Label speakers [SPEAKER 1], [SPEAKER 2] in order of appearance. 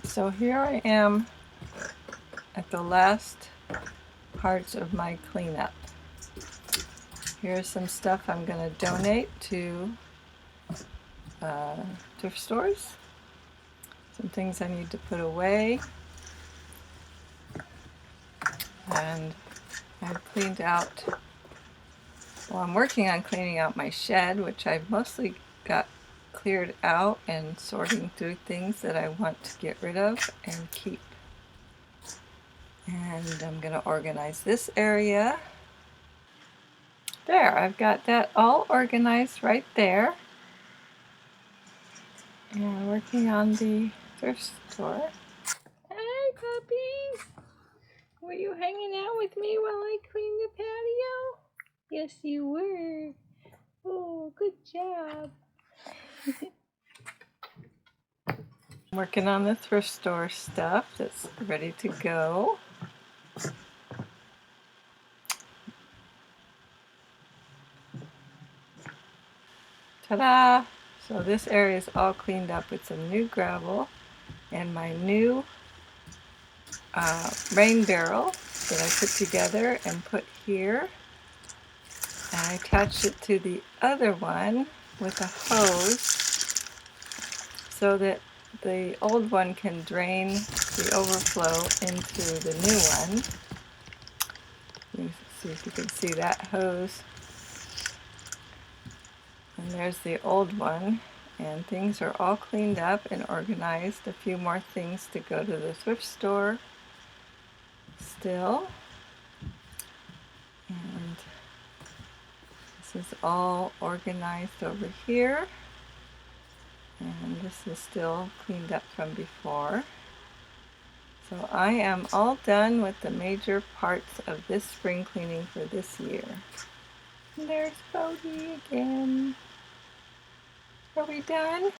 [SPEAKER 1] So here I am at the last parts of my cleanup. Here's some stuff I'm going to donate to thrift stores. Some things I need to put away. And I've cleaned out, well, I'm working on cleaning out my shed, which I've mostly got cleared out and sorting through things that I want to get rid of and keep. And I'm going to organize this area. There, I've got that all organized right there. And working on the thrift store. Hi, puppies! Were you hanging out with me while I cleaned the patio? Yes, you were. Oh, good job. Working on the thrift store stuff that's ready to go. Ta-da! So this area is all cleaned up with some new gravel and my new rain barrel that I put together and put here. And I attached it to the other one with a hose so that the old one can drain the overflow into the new one. Let me see if you can see that hose. And there's the old one. And things are all cleaned up and organized. A few more things to go to the thrift store still. And this is all organized over here. And this is still cleaned up from before. So I am all done with the major parts of this spring cleaning for this year. And there's Bodie again. Are we done?